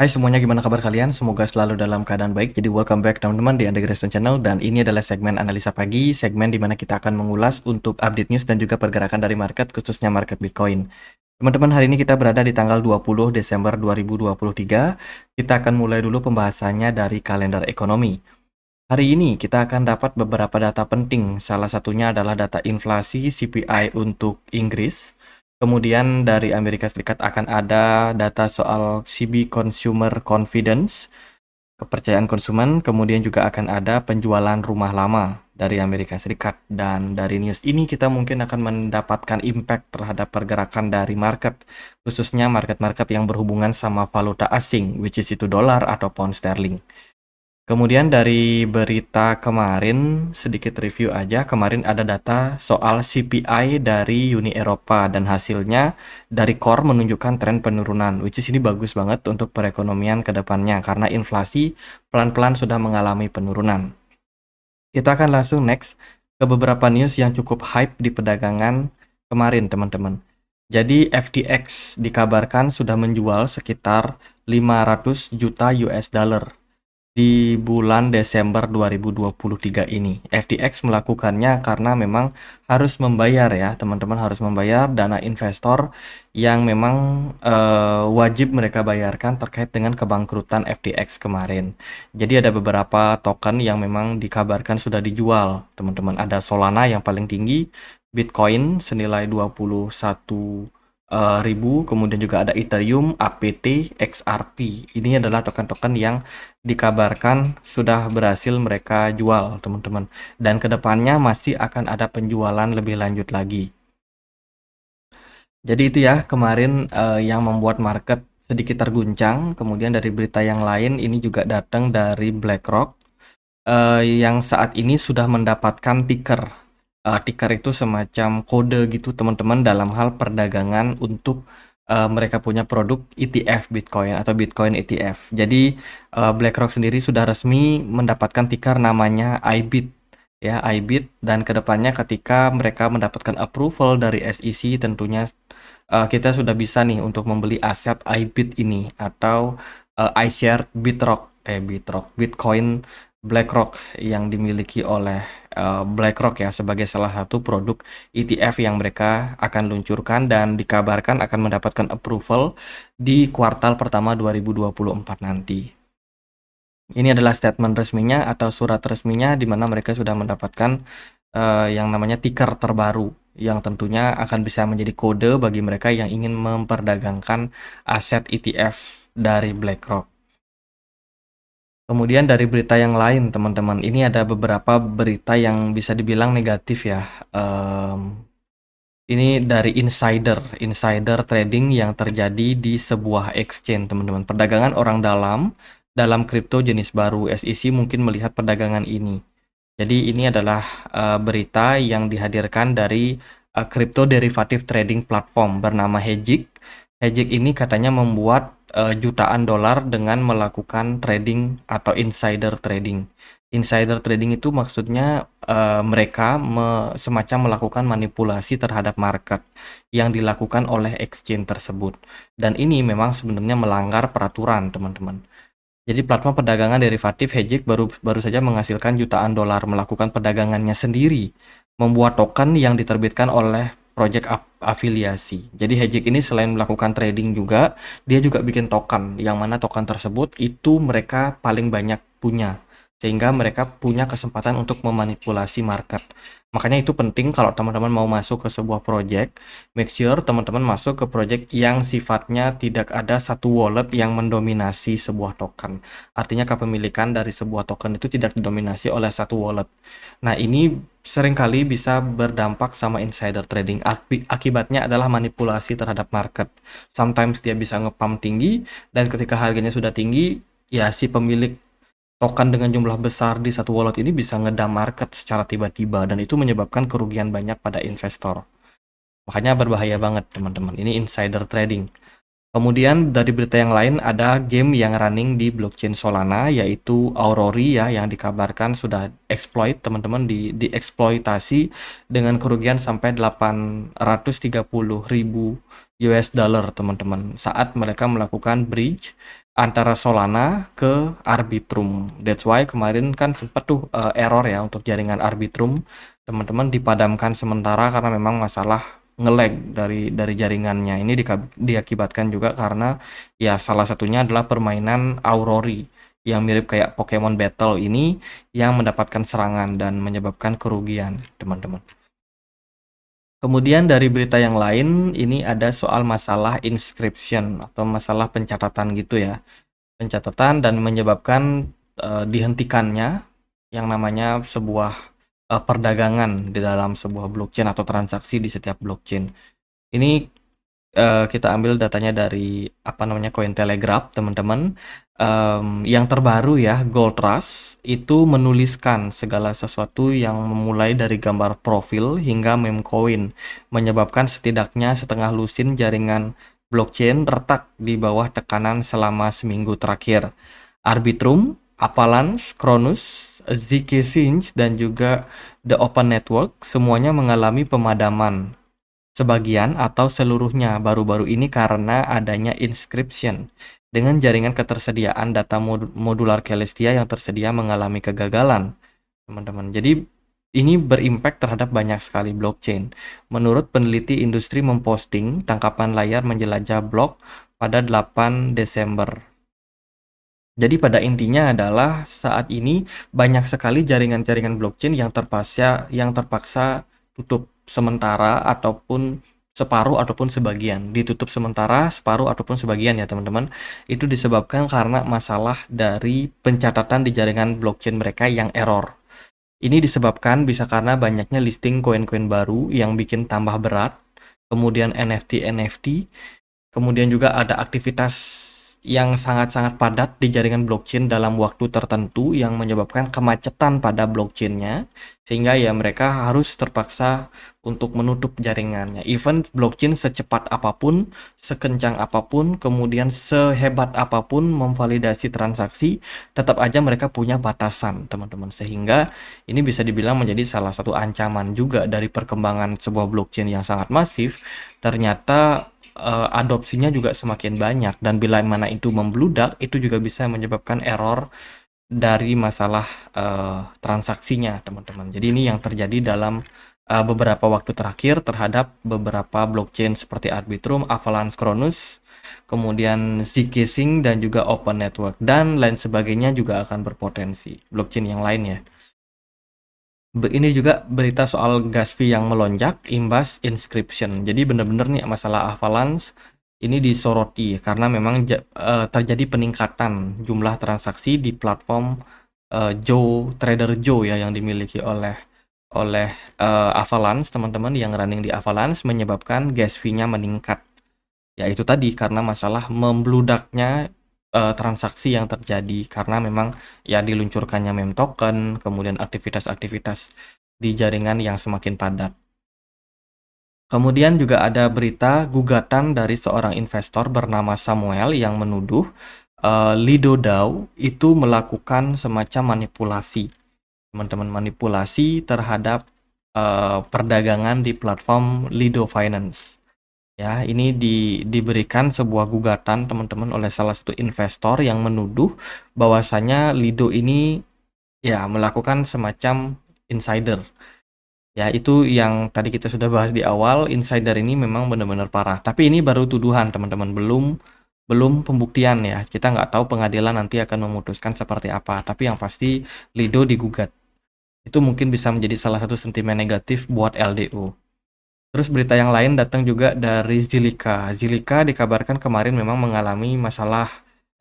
Hai semuanya, gimana kabar kalian? Semoga selalu dalam keadaan baik. Jadi welcome back teman-teman di Anda Grayson Channel, dan ini adalah segmen analisa pagi, segmen di mana kita akan mengulas untuk update news dan juga pergerakan dari market, khususnya market Bitcoin. Teman-teman, hari ini kita berada di tanggal 20 Desember 2023. Kita akan mulai dulu pembahasannya dari kalender ekonomi. Hari ini kita akan dapat beberapa data penting. Salah satunya adalah data inflasi CPI untuk Inggris. Kemudian dari Amerika Serikat akan ada data soal CB Consumer Confidence, kepercayaan konsumen. Kemudian juga akan ada penjualan rumah lama dari Amerika Serikat. Dan dari news ini kita mungkin akan mendapatkan impact terhadap pergerakan dari market, khususnya market-market yang berhubungan sama valuta asing, which is itu dolar atau pound sterling. Kemudian dari berita kemarin, sedikit review aja. Kemarin ada data soal CPI dari Uni Eropa, dan hasilnya dari core menunjukkan tren penurunan, which is ini bagus banget untuk perekonomian ke depannya karena inflasi pelan-pelan sudah mengalami penurunan. Kita akan langsung next ke beberapa news yang cukup hype di perdagangan kemarin, teman-teman. Jadi FTX dikabarkan sudah menjual sekitar 500 juta US dollar di bulan Desember 2023 ini. FTX melakukannya karena memang harus membayar ya, teman-teman, harus membayar dana investor yang memang wajib mereka bayarkan terkait dengan kebangkrutan FTX kemarin. Jadi ada beberapa token yang memang dikabarkan sudah dijual, teman-teman. Ada Solana yang paling tinggi, Bitcoin senilai 21.000, kemudian juga ada Ethereum, APT, XRP. Ini adalah token-token yang dikabarkan sudah berhasil mereka jual, teman-teman. Dan kedepannya masih akan ada penjualan lebih lanjut lagi. Jadi itu ya kemarin yang membuat market sedikit terguncang. Kemudian dari berita yang lain, ini juga datang dari BlackRock yang saat ini sudah mendapatkan ticker. Ticker itu semacam kode gitu, teman-teman, dalam hal perdagangan untuk mereka punya produk ETF Bitcoin atau Bitcoin ETF. Jadi BlackRock sendiri sudah resmi mendapatkan ticker namanya IBIT ya, IBIT. Dan kedepannya ketika mereka mendapatkan approval dari SEC, tentunya kita sudah bisa nih untuk membeli aset IBIT ini atau iShares Bitcoin BlackRock yang dimiliki oleh BlackRock ya, sebagai salah satu produk ETF yang mereka akan luncurkan dan dikabarkan akan mendapatkan approval di kuartal pertama 2024 nanti. Ini adalah statement resminya atau surat resminya di mana mereka sudah mendapatkan yang namanya ticker terbaru, yang tentunya akan bisa menjadi kode bagi mereka yang ingin memperdagangkan aset ETF dari BlackRock. Kemudian dari berita yang lain, teman-teman, ini ada beberapa berita yang bisa dibilang negatif ya. Ini dari insider trading yang terjadi di sebuah exchange, teman-teman. Perdagangan orang dalam kripto jenis baru. SEC mungkin melihat perdagangan ini. Jadi ini adalah berita yang dihadirkan dari crypto derivative trading platform bernama Hedgehog. Hedgehog ini katanya membuat jutaan dolar dengan melakukan trading atau insider trading. Insider trading itu maksudnya mereka semacam melakukan manipulasi terhadap market yang dilakukan oleh exchange tersebut. Dan ini memang sebenarnya melanggar peraturan, teman-teman. Jadi platform perdagangan derivatif Hedgehog baru saja menghasilkan jutaan dolar melakukan perdagangannya sendiri, membuat token yang diterbitkan oleh project afiliasi. Jadi Hedgehog ini selain melakukan trading juga, dia juga bikin token, yang mana token tersebut itu mereka paling banyak punya, sehingga mereka punya kesempatan untuk memanipulasi market. Makanya itu penting kalau teman-teman mau masuk ke sebuah project, make sure teman-teman masuk ke project yang sifatnya tidak ada satu wallet yang mendominasi sebuah token. Artinya kepemilikan dari sebuah token itu tidak didominasi oleh satu wallet. Nah, ini seringkali bisa berdampak sama insider trading. Akibatnya adalah manipulasi terhadap market. Sometimes dia bisa nge-pump tinggi, dan ketika harganya sudah tinggi, ya si pemilik token dengan jumlah besar di satu wallet ini bisa ngedam market secara tiba-tiba, dan itu menyebabkan kerugian banyak pada investor. Makanya berbahaya banget, teman-teman. Ini insider trading. Kemudian dari berita yang lain ada game yang running di blockchain Solana, yaitu Aurori ya, yang dikabarkan sudah exploit, teman-teman, dieksploitasi dengan kerugian sampai 830.000 US dollar, teman-teman, saat mereka melakukan bridge antara Solana ke Arbitrum. That's why kemarin kan sempat tuh error ya untuk jaringan Arbitrum. Teman-teman dipadamkan sementara karena memang masalah nge-lag dari jaringannya. Ini diakibatkan juga karena ya salah satunya adalah permainan Aurori yang mirip kayak Pokemon Battle ini yang mendapatkan serangan dan menyebabkan kerugian, teman-teman. Kemudian dari berita yang lain, ini ada soal masalah inscription atau masalah pencatatan gitu ya. Pencatatan dan menyebabkan dihentikannya yang namanya sebuah perdagangan di dalam sebuah blockchain atau transaksi di setiap blockchain. Ini kita ambil datanya dari Cointelegraph, teman-teman. Yang terbaru ya, Gold Rush itu menuliskan segala sesuatu yang memulai dari gambar profil hingga meme coin, menyebabkan setidaknya setengah lusin jaringan blockchain retak di bawah tekanan selama seminggu terakhir. Arbitrum, Avalanche, Cronus, zkSync, dan juga The Open Network semuanya mengalami pemadaman. Sebagian atau seluruhnya baru-baru ini karena adanya inscription. Dengan jaringan ketersediaan data modular Celestia yang tersedia mengalami kegagalan, teman-teman. Jadi ini berimpact terhadap banyak sekali blockchain. Menurut peneliti industri memposting tangkapan layar menjelajah blok pada 8 Desember. Jadi pada intinya adalah saat ini banyak sekali jaringan-jaringan blockchain yang terpaksa tutup sementara ataupun separuh ataupun sebagian, ditutup sementara, separuh ataupun sebagian ya teman-teman. Itu disebabkan karena masalah dari pencatatan di jaringan blockchain mereka yang error. Ini disebabkan bisa karena banyaknya listing koin-koin baru yang bikin tambah berat, kemudian NFT, kemudian juga ada aktivitas yang sangat-sangat padat di jaringan blockchain dalam waktu tertentu yang menyebabkan kemacetan pada blockchainnya, sehingga ya mereka harus terpaksa untuk menutup jaringannya. Even blockchain secepat apapun, sekencang apapun, kemudian sehebat apapun memvalidasi transaksi, tetap aja mereka punya batasan, teman-teman. Sehingga ini bisa dibilang menjadi salah satu ancaman juga dari perkembangan sebuah blockchain yang sangat masif. Ternyata adopsinya juga semakin banyak, dan bila mana itu membludak, itu juga bisa menyebabkan error dari masalah transaksinya, teman-teman. Jadi ini yang terjadi dalam beberapa waktu terakhir terhadap beberapa blockchain seperti Arbitrum, Avalanche, Cronus, kemudian zkSync, dan juga Open Network, dan lain sebagainya juga akan berpotensi blockchain yang lainnya. Ini juga berita soal gas fee yang melonjak imbas inscription. Jadi benar-benar nih masalah Avalanche ini disoroti karena memang terjadi peningkatan jumlah transaksi di platform Trader Joe ya yang dimiliki oleh Avalanche, teman-teman, yang running di Avalanche, menyebabkan gas fee-nya meningkat. Ya itu tadi karena masalah membludaknya transaksi yang terjadi karena memang ya diluncurkannya meme token, kemudian aktivitas-aktivitas di jaringan yang semakin padat. Kemudian juga ada berita gugatan dari seorang investor bernama Samuel yang menuduh Lido DAO itu melakukan semacam manipulasi, teman-teman, manipulasi terhadap perdagangan di platform Lido Finance. Ya, ini diberikan sebuah gugatan, teman-teman, oleh salah satu investor yang menuduh bahwasanya Lido ini ya melakukan semacam insider. Ya, itu yang tadi kita sudah bahas di awal, insider ini memang benar-benar parah. Tapi ini baru tuduhan, teman-teman, belum pembuktian ya. Kita nggak tahu pengadilan nanti akan memutuskan seperti apa. Tapi yang pasti Lido digugat. Itu mungkin bisa menjadi salah satu sentimen negatif buat LDO. Terus berita yang lain datang juga dari Zilliqa. Zilliqa dikabarkan kemarin memang mengalami masalah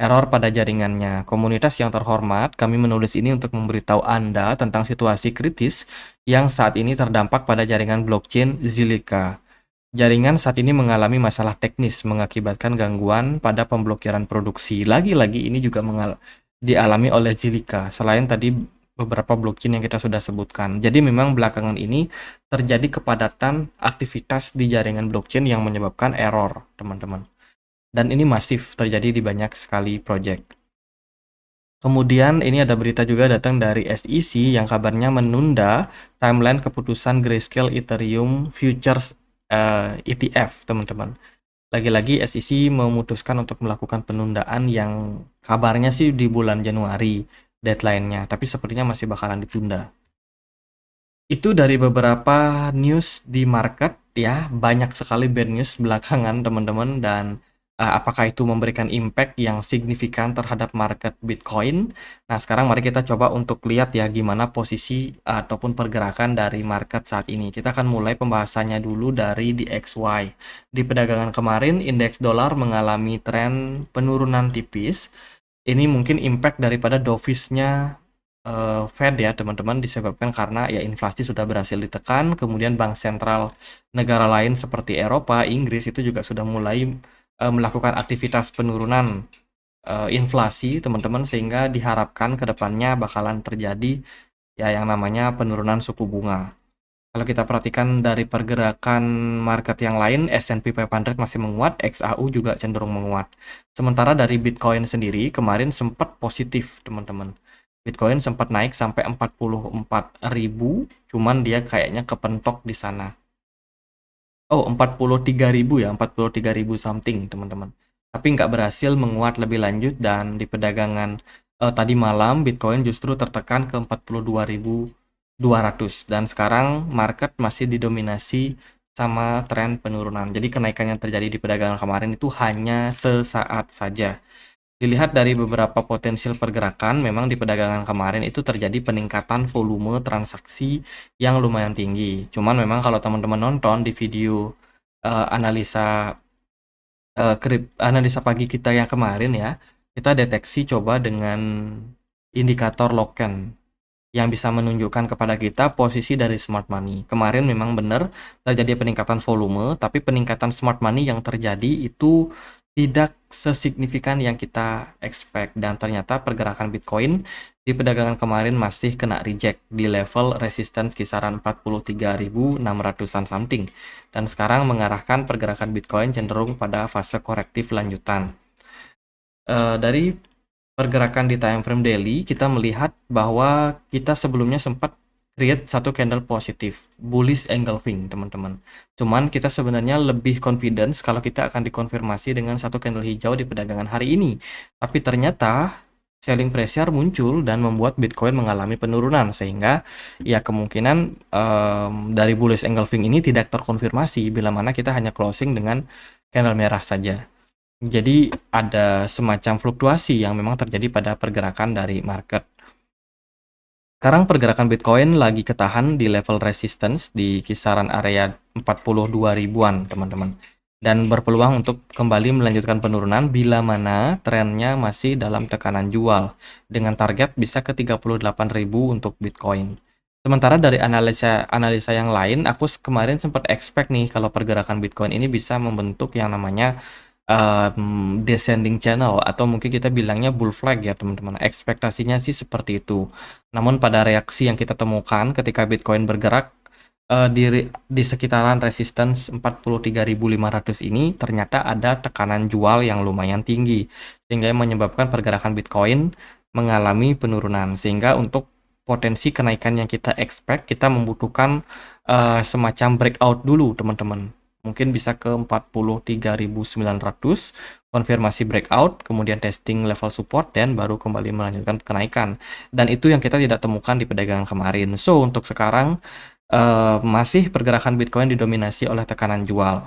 error pada jaringannya. Komunitas yang terhormat, kami menulis ini untuk memberitahu Anda tentang situasi kritis yang saat ini terdampak pada jaringan blockchain Zilliqa. Jaringan saat ini mengalami masalah teknis mengakibatkan gangguan pada pemblokiran produksi. Lagi-lagi ini juga dialami oleh Zilliqa. Selain tadi beberapa blockchain yang kita sudah sebutkan. Jadi memang belakangan ini terjadi kepadatan aktivitas di jaringan blockchain yang menyebabkan error, teman-teman. Dan ini masif terjadi di banyak sekali project. Kemudian ini ada berita juga datang dari SEC yang kabarnya menunda timeline keputusan Grayscale Ethereum Futures ETF, teman-teman. Lagi-lagi SEC memutuskan untuk melakukan penundaan yang kabarnya sih di bulan Januari deadline-nya, tapi sepertinya masih bakalan ditunda. Itu dari beberapa news di market ya, banyak sekali bad news belakangan teman-teman, dan apakah itu memberikan impact yang signifikan terhadap market Bitcoin? Nah, sekarang mari kita coba untuk lihat ya gimana posisi ataupun pergerakan dari market saat ini. Kita akan mulai pembahasannya dulu dari DXY. Di perdagangan kemarin, indeks dolar mengalami tren penurunan tipis. Ini mungkin impact daripada dovish-nya Fed ya teman-teman, disebabkan karena ya inflasi sudah berhasil ditekan, kemudian bank sentral negara lain seperti Eropa, Inggris itu juga sudah mulai melakukan aktivitas penurunan inflasi teman-teman, sehingga diharapkan ke depannya bakalan terjadi ya yang namanya penurunan suku bunga. Kalau kita perhatikan dari pergerakan market yang lain, S&P 500 masih menguat, XAU juga cenderung menguat. Sementara dari Bitcoin sendiri kemarin sempat positif, teman-teman. Bitcoin sempat naik sampai 44.000, cuman dia kayaknya kepentok di sana. Oh, 43.000 ya, 43.000 something, teman-teman. Tapi nggak berhasil menguat lebih lanjut, dan di perdagangan tadi malam Bitcoin justru tertekan ke 42.200, dan sekarang market masih didominasi sama tren penurunan. Jadi kenaikan yang terjadi di perdagangan kemarin itu hanya sesaat saja. Dilihat dari beberapa potensial pergerakan, memang di perdagangan kemarin itu terjadi peningkatan volume transaksi yang lumayan tinggi. Cuman memang kalau teman-teman nonton di video analisa analisa pagi kita yang kemarin ya, kita deteksi coba dengan indikator Loken yang bisa menunjukkan kepada kita posisi dari smart money. Kemarin memang benar terjadi peningkatan volume, tapi peningkatan smart money yang terjadi itu tidak sesignifikan yang kita expect, dan ternyata pergerakan Bitcoin di perdagangan kemarin masih kena reject di level resistance kisaran 43.600-an something, dan sekarang mengarahkan pergerakan Bitcoin cenderung pada fase korektif lanjutan. Dari pergerakan di time frame daily, kita melihat bahwa kita sebelumnya sempat create satu candle positif, bullish engulfing, teman-teman. Cuman kita sebenarnya lebih confidence kalau kita akan dikonfirmasi dengan satu candle hijau di perdagangan hari ini. Tapi ternyata selling pressure muncul dan membuat Bitcoin mengalami penurunan, sehingga ya kemungkinan dari bullish engulfing ini tidak terkonfirmasi bila mana kita hanya closing dengan candle merah saja. Jadi ada semacam fluktuasi yang memang terjadi pada pergerakan dari market. Sekarang pergerakan Bitcoin lagi ketahan di level resistance di kisaran area 42.000-an, teman-teman. Dan berpeluang untuk kembali melanjutkan penurunan bila mana trennya masih dalam tekanan jual, dengan target bisa ke 38.000 untuk Bitcoin. Sementara dari analisa yang lain, aku kemarin sempat expect nih kalau pergerakan Bitcoin ini bisa membentuk yang namanya descending channel, atau mungkin kita bilangnya bull flag ya teman-teman. Ekspektasinya sih seperti itu. Namun pada reaksi yang kita temukan ketika Bitcoin bergerak di sekitaran resistance 43.500 ini, ternyata ada tekanan jual yang lumayan tinggi, sehingga menyebabkan pergerakan Bitcoin mengalami penurunan. Sehingga untuk potensi kenaikan yang kita expect, kita membutuhkan semacam breakout dulu teman-teman. Mungkin bisa ke 43.900, konfirmasi breakout, kemudian testing level support, dan baru kembali melanjutkan kenaikan. Dan itu yang kita tidak temukan di perdagangan kemarin. So, untuk sekarang masih pergerakan Bitcoin didominasi oleh tekanan jual.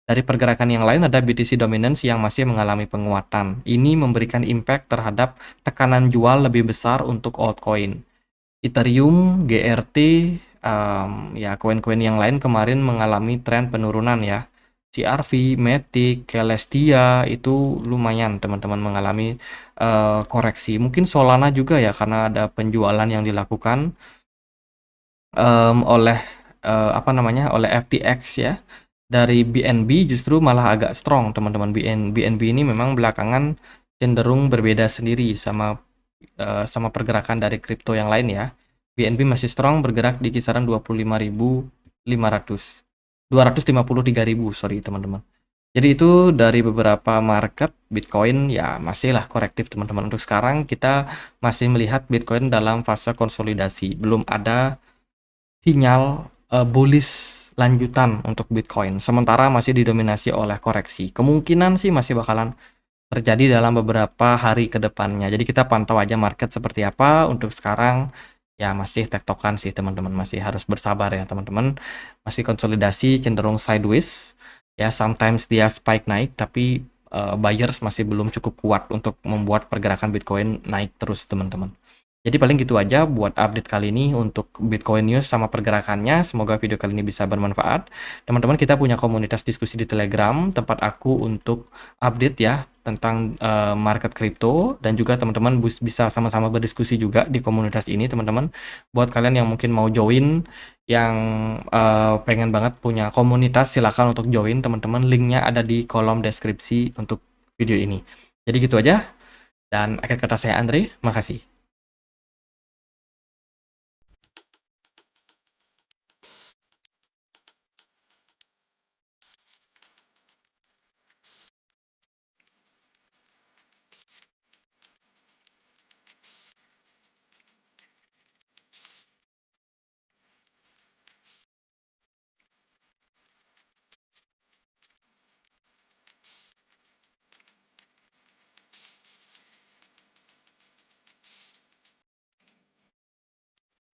Dari pergerakan yang lain ada BTC dominance yang masih mengalami penguatan. Ini memberikan impact terhadap tekanan jual lebih besar untuk altcoin. Ethereum, GRT, ya koin-koin yang lain kemarin mengalami tren penurunan ya. CRV, Matic, Celestia itu lumayan teman-teman mengalami koreksi. Mungkin Solana juga ya, karena ada penjualan yang dilakukan oleh oleh FTX ya. Dari BNB justru malah agak strong teman-teman. BNB ini memang belakangan cenderung berbeda sendiri sama pergerakan dari kripto yang lain ya. BNB masih strong, bergerak di kisaran 25.500, 253.000, sorry teman-teman. Jadi itu dari beberapa market Bitcoin ya masihlah korektif teman-teman. Untuk sekarang kita masih melihat Bitcoin dalam fase konsolidasi, belum ada sinyal bullish lanjutan untuk Bitcoin, sementara masih didominasi oleh koreksi. Kemungkinan sih masih bakalan terjadi dalam beberapa hari ke depannya. Jadi kita pantau aja market seperti apa. Untuk sekarang ya masih tektokan sih teman-teman, masih harus bersabar ya teman-teman. Masih konsolidasi cenderung sideways. Ya sometimes dia spike naik tapi buyers masih belum cukup kuat untuk membuat pergerakan Bitcoin naik terus teman-teman. Jadi paling gitu aja buat update kali ini untuk Bitcoin News sama pergerakannya. Semoga video kali ini bisa bermanfaat. Teman-teman, kita punya komunitas diskusi di Telegram, tempat aku untuk update ya tentang market crypto, dan juga teman-teman bisa sama-sama berdiskusi juga di komunitas ini teman-teman. Buat kalian yang mungkin mau join, yang pengen banget punya komunitas, silakan untuk join teman-teman. Linknya ada di kolom deskripsi untuk video ini. Jadi gitu aja, dan akhir kata saya Andre, makasih.